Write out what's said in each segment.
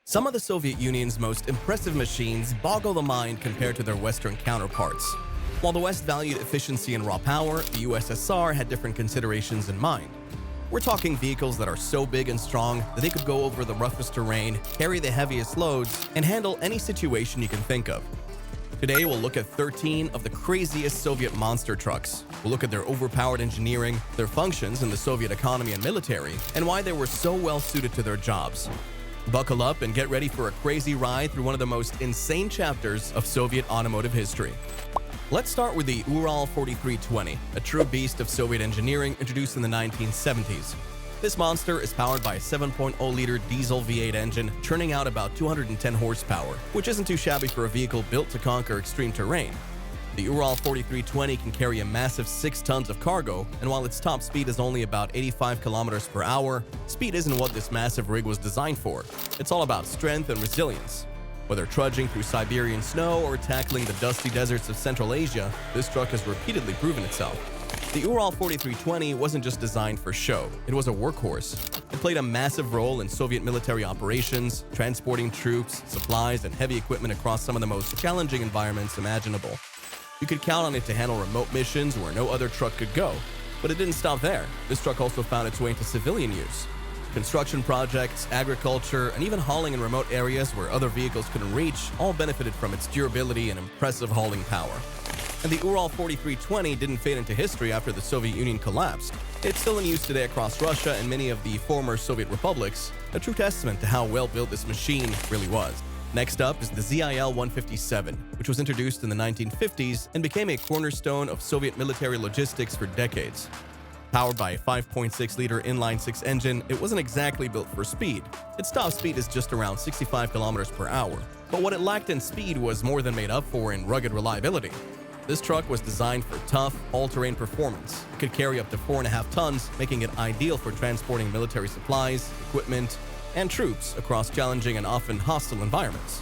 Some of the Soviet Union's most impressive machines boggle the mind compared to their Western counterparts. While the West valued efficiency and raw power, the USSR had different considerations in mind. We're talking vehicles that are so big and strong that they could go over the roughest terrain, carry the heaviest loads, and handle any situation you can think of. Today, we'll look at 13 of the craziest Soviet monster trucks. We'll look at their overpowered engineering, their functions in the Soviet economy and military, and why they were so well suited to their jobs. Buckle up and get ready for a crazy ride through one of the most insane chapters of Soviet automotive history. Let's start with the Ural 4320, a true beast of Soviet engineering introduced in the 1970s. This monster is powered by a 7.0-liter diesel V8 engine, churning out about 210 horsepower, which isn't too shabby for a vehicle built to conquer extreme terrain. The Ural 4320 can carry a massive 6 tons of cargo, and while its top speed is only about 85 kilometers per hour, speed isn't what this massive rig was designed for. It's all about strength and resilience. Whether trudging through Siberian snow or tackling the dusty deserts of Central Asia, this truck has repeatedly proven itself. The Ural 4320 wasn't just designed for show, it was a workhorse. It played a massive role in Soviet military operations, transporting troops, supplies, and heavy equipment across some of the most challenging environments imaginable. You could count on it to handle remote missions where no other truck could go. But it didn't stop there. This truck also found its way into civilian use. Construction projects, agriculture, and even hauling in remote areas where other vehicles couldn't reach all benefited from its durability and impressive hauling power. And the Ural 4320 didn't fade into history after the Soviet Union collapsed. It's still in use today across Russia and many of the former Soviet republics, a true testament to how well built this machine really was. Next up is the ZIL 157, which was introduced in the 1950s and became a cornerstone of Soviet military logistics for decades. Powered by a 5.6-liter inline-6 engine, it wasn't exactly built for speed. Its top speed is just around 65 kilometers per hour. But what it lacked in speed was more than made up for in rugged reliability. This truck was designed for tough, all-terrain performance. It could carry up to 4.5 tons, making it ideal for transporting military supplies, equipment, and troops across challenging and often hostile environments.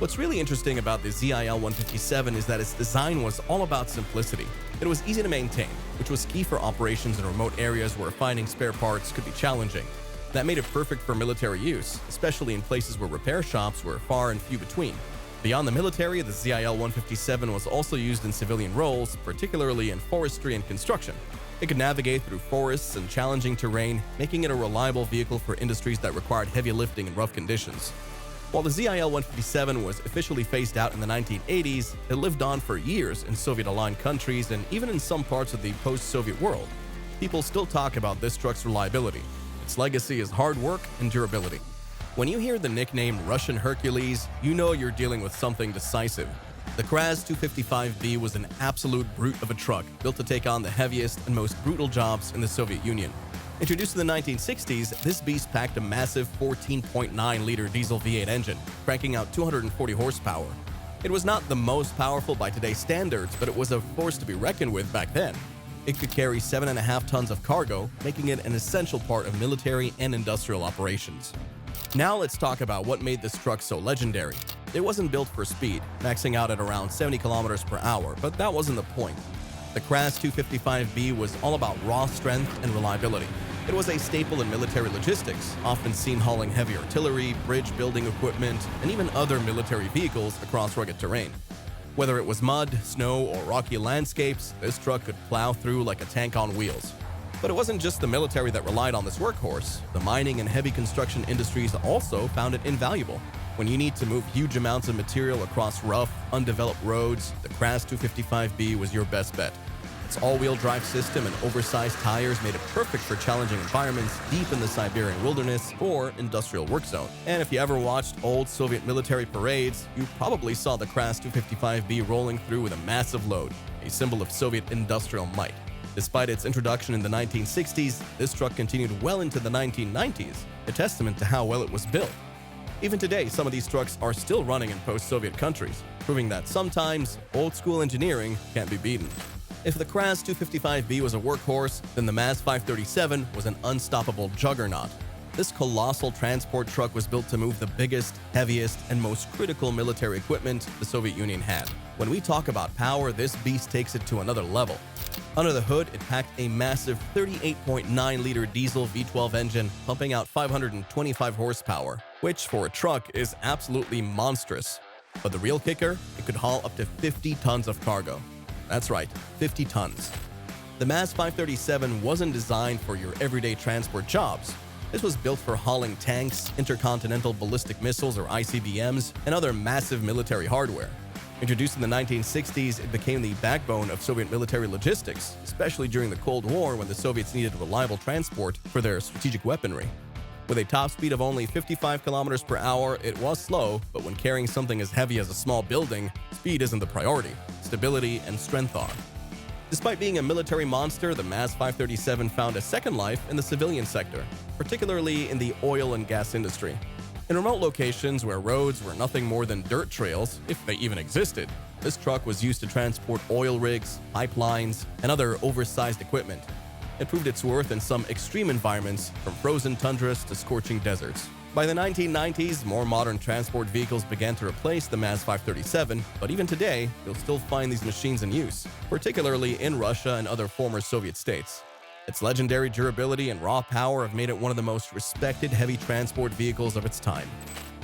What's really interesting about the ZIL 157 is that its design was all about simplicity. It was easy to maintain, which was key for operations in remote areas where finding spare parts could be challenging. That made it perfect for military use, especially in places where repair shops were far and few between. Beyond the military, the ZIL 157 was also used in civilian roles, particularly in forestry and construction. It could navigate through forests and challenging terrain, making it a reliable vehicle for industries that required heavy lifting in rough conditions. While the ZIL 157 was officially phased out in the 1980s, it lived on for years in Soviet-aligned countries and even in some parts of the post-Soviet world. People still talk about this truck's reliability. Its legacy is hard work and durability. When you hear the nickname Russian Hercules, you know you're dealing with something decisive. The Kraz 255B was an absolute brute of a truck, built to take on the heaviest and most brutal jobs in the Soviet Union. Introduced in the 1960s, this beast packed a massive 14.9-liter diesel V8 engine, cranking out 240 horsepower. It was not the most powerful by today's standards, but it was a force to be reckoned with back then. It could carry 7.5 tons of cargo, making it an essential part of military and industrial operations. Now let's talk about what made this truck so legendary. It wasn't built for speed, maxing out at around 70 kilometers per hour, but that wasn't the point. The Kraz 255B was all about raw strength and reliability. It was a staple in military logistics, often seen hauling heavy artillery, bridge-building equipment, and even other military vehicles across rugged terrain. Whether it was mud, snow, or rocky landscapes, this truck could plow through like a tank on wheels. But it wasn't just the military that relied on this workhorse. The mining and heavy construction industries also found it invaluable. When you need to move huge amounts of material across rough, undeveloped roads, the Kraz 255B was your best bet. Its all-wheel drive system and oversized tires made it perfect for challenging environments deep in the Siberian wilderness or industrial work zone. And if you ever watched old Soviet military parades, you probably saw the Kraz 255B rolling through with a massive load, a symbol of Soviet industrial might. Despite its introduction in the 1960s, this truck continued well into the 1990s, a testament to how well it was built. Even today, some of these trucks are still running in post-Soviet countries, proving that sometimes old-school engineering can't be beaten. If the Kraz 255B was a workhorse, then the MAZ 537 was an unstoppable juggernaut. This colossal transport truck was built to move the biggest, heaviest, and most critical military equipment the Soviet Union had. When we talk about power, this beast takes it to another level. Under the hood, it packed a massive 38.9-liter diesel V12 engine, pumping out 525 horsepower. which for a truck is absolutely monstrous. But the real kicker, it could haul up to 50 tons of cargo. That's right, 50 tons. The MAZ 537 wasn't designed for your everyday transport jobs. This was built for hauling tanks, intercontinental ballistic missiles or ICBMs, and other massive military hardware. Introduced in the 1960s, it became the backbone of Soviet military logistics, especially during the Cold War when the Soviets needed reliable transport for their strategic weaponry. With a top speed of only 55 kilometers per hour, it was slow, but when carrying something as heavy as a small building, speed isn't the priority. Stability and strength are. Despite being a military monster, the MAZ 537 found a second life in the civilian sector, particularly in the oil and gas industry. In remote locations where roads were nothing more than dirt trails, if they even existed, this truck was used to transport oil rigs, pipelines, and other oversized equipment. It proved its worth in some extreme environments, from frozen tundras to scorching deserts. By the 1990s, more modern transport vehicles began to replace the MAZ 537, but even today, you'll still find these machines in use, particularly in Russia and other former Soviet states. Its legendary durability and raw power have made it one of the most respected heavy transport vehicles of its time.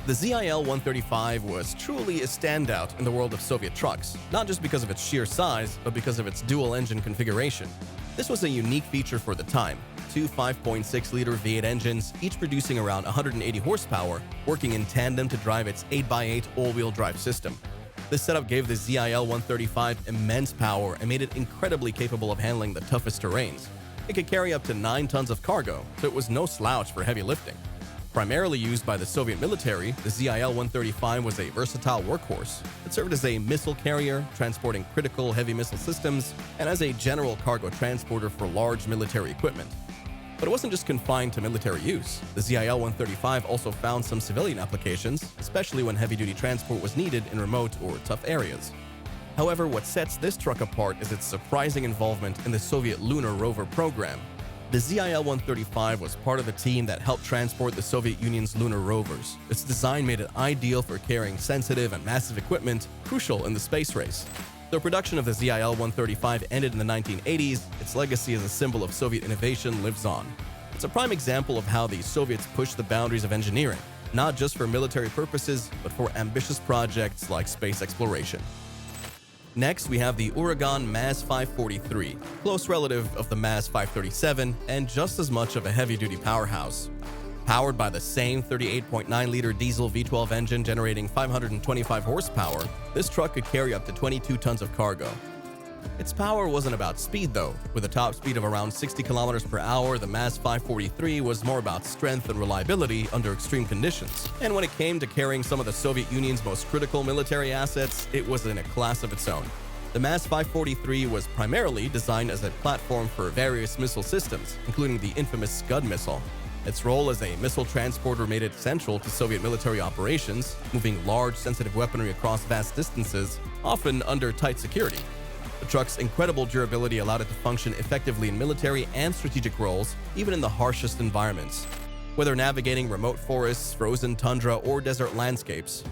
The ZIL-135 was truly a standout in the world of Soviet trucks, not just because of its sheer size, but because of its dual-engine configuration. This was a unique feature for the time. Two 5.6-liter V8 engines, each producing around 180 horsepower, working in tandem to drive its 8x8 all-wheel drive system. This setup gave the ZIL-135 immense power and made it incredibly capable of handling the toughest terrains. It could carry up to 9 tons of cargo, so it was no slouch for heavy lifting. Primarily used by the Soviet military, the ZIL-135 was a versatile workhorse. It served as a missile carrier, transporting critical heavy missile systems, and as a general cargo transporter for large military equipment. But it wasn't just confined to military use. The ZIL-135 also found some civilian applications, especially when heavy-duty transport was needed in remote or tough areas. However, what sets this truck apart is its surprising involvement in the Soviet lunar rover program. The ZIL-135 was part of the team that helped transport the Soviet Union's lunar rovers. Its design made it ideal for carrying sensitive and massive equipment, crucial in the space race. Though production of the ZIL-135 ended in the 1980s, its legacy as a symbol of Soviet innovation lives on. It's a prime example of how the Soviets pushed the boundaries of engineering, not just for military purposes, but for ambitious projects like space exploration. Next, we have the Uragan MAZ 543, close relative of the MAZ 537 and just as much of a heavy-duty powerhouse. Powered by the same 38.9-liter diesel V12 engine generating 525 horsepower, this truck could carry up to 22 tons of cargo. Its power wasn't about speed though. With a top speed of around 60 kilometers per hour, the MAZ 543 was more about strength and reliability under extreme conditions. And when it came to carrying some of the Soviet Union's most critical military assets, it was in a class of its own. The MAZ 543 was primarily designed as a platform for various missile systems, including the infamous Scud missile. Its role as a missile transporter made it central to Soviet military operations, moving large, sensitive weaponry across vast distances, often under tight security. The truck's incredible durability allowed it to function effectively in military and strategic roles, even in the harshest environments, whether navigating remote forests, frozen tundra, or desert landscapes.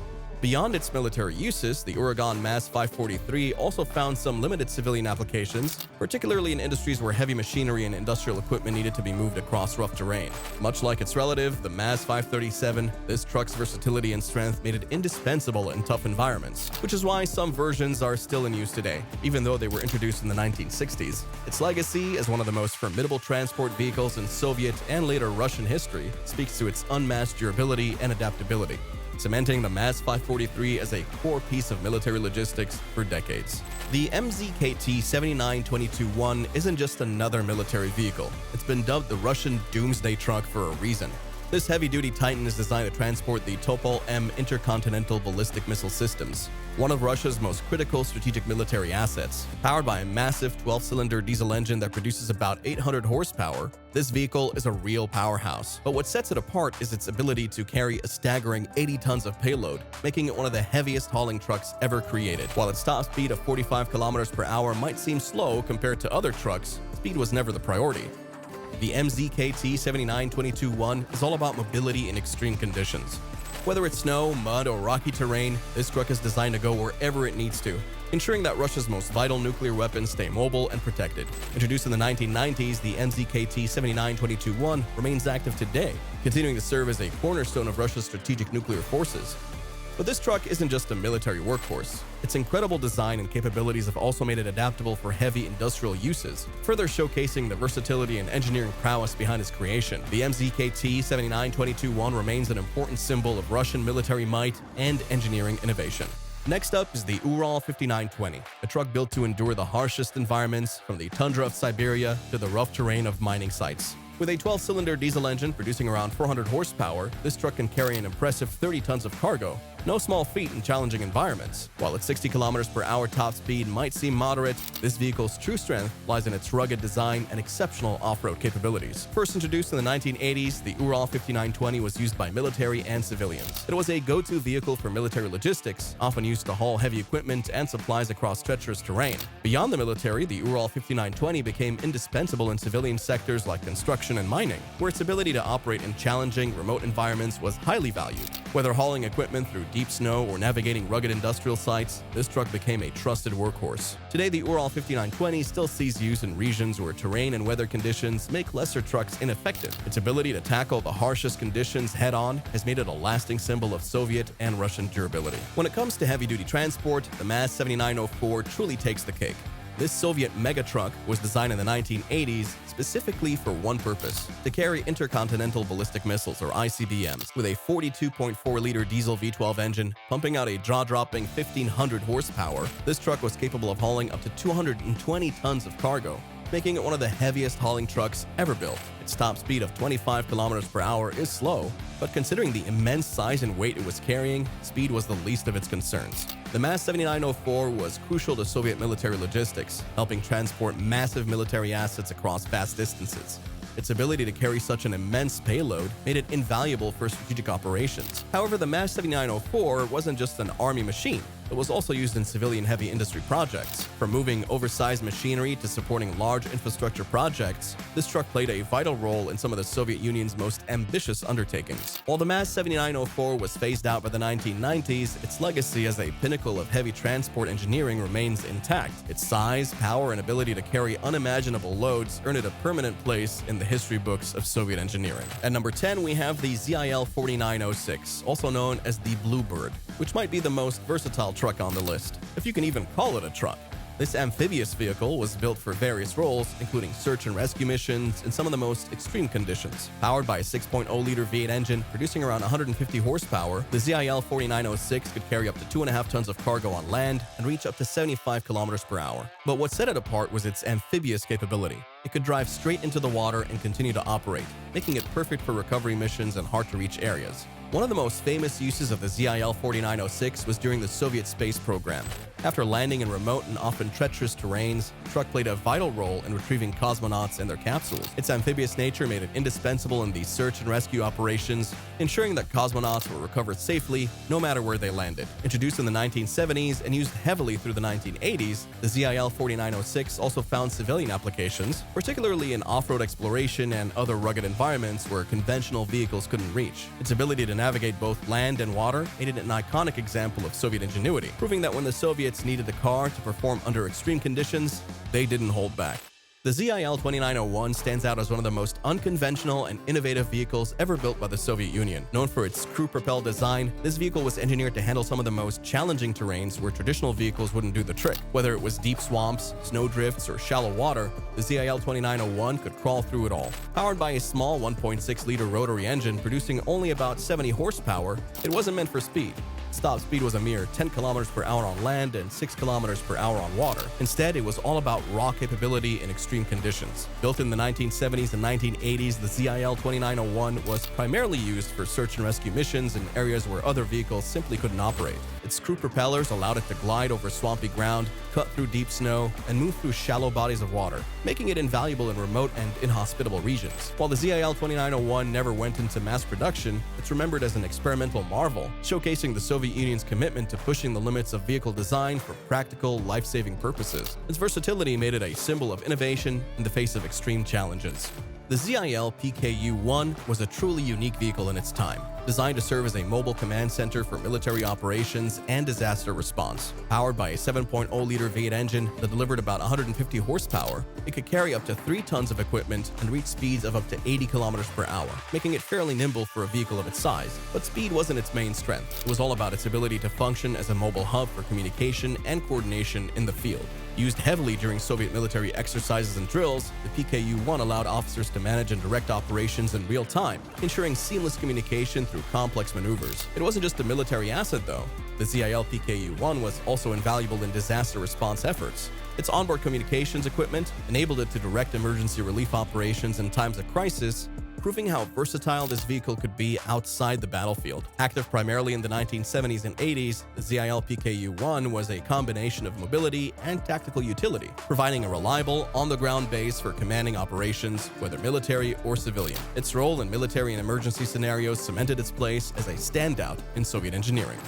Beyond its military uses, the Uragan MAZ 543 also found some limited civilian applications, particularly in industries where heavy machinery and industrial equipment needed to be moved across rough terrain. Much like its relative, the MAZ 537, this truck's versatility and strength made it indispensable in tough environments, which is why some versions are still in use today, even though they were introduced in the 1960s. Its legacy as one of the most formidable transport vehicles in Soviet and later Russian history speaks to its unmatched durability and adaptability, cementing the MAZ 543 as a core piece of military logistics for decades. The MZKT 7922-1 isn't just another military vehicle. It's been dubbed the Russian doomsday truck for a reason. This heavy-duty titan is designed to transport the Topol-M intercontinental ballistic missile systems, one of Russia's most critical strategic military assets. Powered by a massive 12-cylinder diesel engine that produces about 800 horsepower, this vehicle is a real powerhouse. But what sets it apart is its ability to carry a staggering 80 tons of payload, making it one of the heaviest hauling trucks ever created. While its top speed of 45 kilometers per hour might seem slow compared to other trucks, speed was never the priority. The MZKT 7922-1 is all about mobility in extreme conditions. Whether it's snow, mud, or rocky terrain, this truck is designed to go wherever it needs to, ensuring that Russia's most vital nuclear weapons stay mobile and protected. Introduced in the 1990s, the MZKT 7922-1 remains active today, continuing to serve as a cornerstone of Russia's strategic nuclear forces. But this truck isn't just a military workhorse. Its incredible design and capabilities have also made it adaptable for heavy industrial uses, further showcasing the versatility and engineering prowess behind its creation. The MZKT 7922-1 remains an important symbol of Russian military might and engineering innovation. Next up is the Ural 5920, a truck built to endure the harshest environments, from the tundra of Siberia to the rough terrain of mining sites. With a 12-cylinder diesel engine producing around 400 horsepower, this truck can carry an impressive 30 tons of cargo, no small feat in challenging environments. While its 60 km/h top speed might seem moderate, this vehicle's true strength lies in its rugged design and exceptional off-road capabilities. First introduced in the 1980s, the Ural 5920 was used by military and civilians. It was a go-to vehicle for military logistics, often used to haul heavy equipment and supplies across treacherous terrain. Beyond the military, the Ural 5920 became indispensable in civilian sectors like construction and mining, where its ability to operate in challenging, remote environments was highly valued. Whether hauling equipment through deep snow or navigating rugged industrial sites, this truck became a trusted workhorse. Today, the Ural 5920 still sees use in regions where terrain and weather conditions make lesser trucks ineffective. Its ability to tackle the harshest conditions head-on has made it a lasting symbol of Soviet and Russian durability. When it comes to heavy-duty transport, the MAZ 7904 truly takes the cake. This Soviet megatruck was designed in the 1980s specifically for one purpose: to carry intercontinental ballistic missiles, or ICBMs. With a 42.4-liter diesel V12 engine pumping out a jaw-dropping 1,500 horsepower, this truck was capable of hauling up to 220 tons of cargo, making it one of the heaviest hauling trucks ever built. Its top speed of 25 km/h is slow, but considering the immense size and weight it was carrying, speed was the least of its concerns. The MAZ 7904 was crucial to Soviet military logistics, helping transport massive military assets across vast distances. Its ability to carry such an immense payload made it invaluable for strategic operations. However, the MAZ 7904 wasn't just an army machine. It was also used in civilian heavy industry projects. From moving oversized machinery to supporting large infrastructure projects, this truck played a vital role in some of the Soviet Union's most ambitious undertakings. While the MAZ 7904 was phased out by the 1990s, its legacy as a pinnacle of heavy transport engineering remains intact. Its size, power, and ability to carry unimaginable loads earned it a permanent place in the history books of Soviet engineering. At number 10, we have the ZIL 4906, also known as the Bluebird, which might be the most versatile truck on the list, if you can even call it a truck. This amphibious vehicle was built for various roles, including search and rescue missions in some of the most extreme conditions. Powered by a 6.0-liter V8 engine producing around 150 horsepower, the ZIL 4906 could carry up to 2.5 tons of cargo on land and reach up to 75 km/h. But what set it apart was its amphibious capability. It could drive straight into the water and continue to operate, making it perfect for recovery missions in hard-to-reach areas. One of the most famous uses of the ZIL 4906 was during the Soviet space program. After landing in remote and often treacherous terrains, the truck played a vital role in retrieving cosmonauts and their capsules. Its amphibious nature made it indispensable in these search and rescue operations, ensuring that cosmonauts were recovered safely no matter where they landed. Introduced in the 1970s and used heavily through the 1980s, the ZIL 4906 also found civilian applications, particularly in off-road exploration and other rugged environments where conventional vehicles couldn't reach. Its ability to navigate both land and water made it an iconic example of Soviet ingenuity, proving that when the Soviets needed the car to perform under extreme conditions, they didn't hold back. The ZIL 2901 stands out as one of the most unconventional and innovative vehicles ever built by the Soviet Union. Known for its crew-propelled design, this vehicle was engineered to handle some of the most challenging terrains where traditional vehicles wouldn't do the trick. Whether it was deep swamps, snowdrifts, or shallow water, the ZIL 2901 could crawl through it all. Powered by a small 1.6-liter rotary engine producing only about 70 horsepower, it wasn't meant for speed. Top speed was a mere 10 km/h on land and 6 km/h on water. Instead, it was all about raw capability in extreme conditions. Built in the 1970s and 1980s, the ZIL 2901 was primarily used for search and rescue missions in areas where other vehicles simply couldn't operate. Its crew propellers allowed it to glide over swampy ground, cut through deep snow, and move through shallow bodies of water, making it invaluable in remote and inhospitable regions. While the ZIL 2901 never went into mass production, it's remembered as an experimental marvel, showcasing the Soviet Union's commitment to pushing the limits of vehicle design for practical, life-saving purposes. Its versatility made it a symbol of innovation in the face of extreme challenges. The ZIL PKU-1 was a truly unique vehicle in its time. designed to serve as a mobile command center for military operations and disaster response. Powered by a 7.0-liter V8 engine that delivered about 150 horsepower, it could carry up to 3 tons of equipment and reach speeds of up to 80 kilometers per hour, making it fairly nimble for a vehicle of its size. But speed wasn't its main strength. It was all about its ability to function as a mobile hub for communication and coordination in the field. Used heavily during Soviet military exercises and drills, the PKU-1 allowed officers to manage and direct operations in real time, ensuring seamless communication through complex maneuvers. It wasn't just a military asset, though. The ZIL PKU-1 was also invaluable in disaster response efforts. Its onboard communications equipment enabled it to direct emergency relief operations in times of crisis, proving how versatile this vehicle could be outside the battlefield. Active primarily in the 1970s and 80s, the ZIL PKU-1 was a combination of mobility and tactical utility, providing a reliable, on-the-ground base for commanding operations, whether military or civilian. Its role in military and emergency scenarios cemented its place as a standout in Soviet engineering.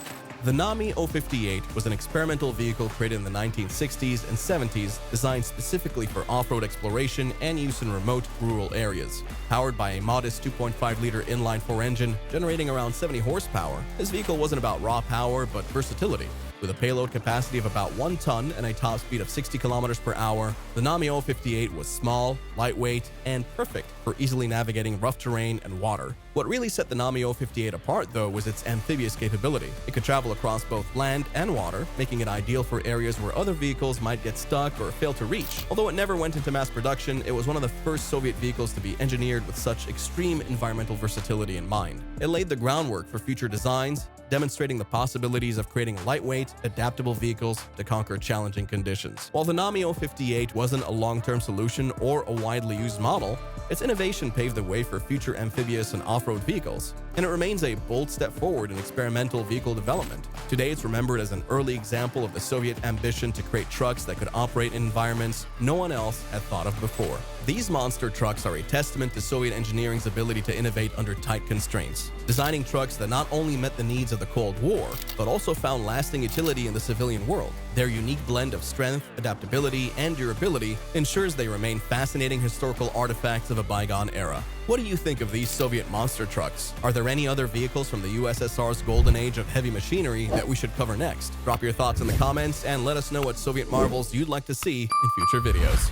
The Nami 058 was an experimental vehicle created in the 1960s and 70s designed specifically for off-road exploration and use in remote, rural areas. Powered by a modest 2.5-liter inline-4 engine generating around 70 horsepower, this vehicle wasn't about raw power but versatility. With a payload capacity of about 1 ton and a top speed of 60 kilometers per hour, the Nami 058 was small, lightweight, and perfect for easily navigating rough terrain and water. What really set the Nami 058 apart, though, was its amphibious capability. It could travel across both land and water, making it ideal for areas where other vehicles might get stuck or fail to reach. Although it never went into mass production, it was one of the first Soviet vehicles to be engineered with such extreme environmental versatility in mind. It laid the groundwork for future designs, demonstrating the possibilities of creating lightweight, adaptable vehicles to conquer challenging conditions. While the Nami 058 wasn't a long-term solution or a widely used model, its innovation paved the way for future amphibious and off-road vehicles, and it remains a bold step forward in experimental vehicle development. Today, it's remembered as an early example of the Soviet ambition to create trucks that could operate in environments no one else had thought of before. These monster trucks are a testament to Soviet engineering's ability to innovate under tight constraints, designing trucks that not only met the needs of the Cold War, but also found lasting utility in the civilian world. Their unique blend of strength, adaptability, and durability ensures they remain fascinating historical artifacts of a bygone era. What do you think of these Soviet monster trucks? Are there any other vehicles from the USSR's golden age of heavy machinery that we should cover next? Drop your thoughts in the comments and let us know what Soviet marvels you'd like to see in future videos.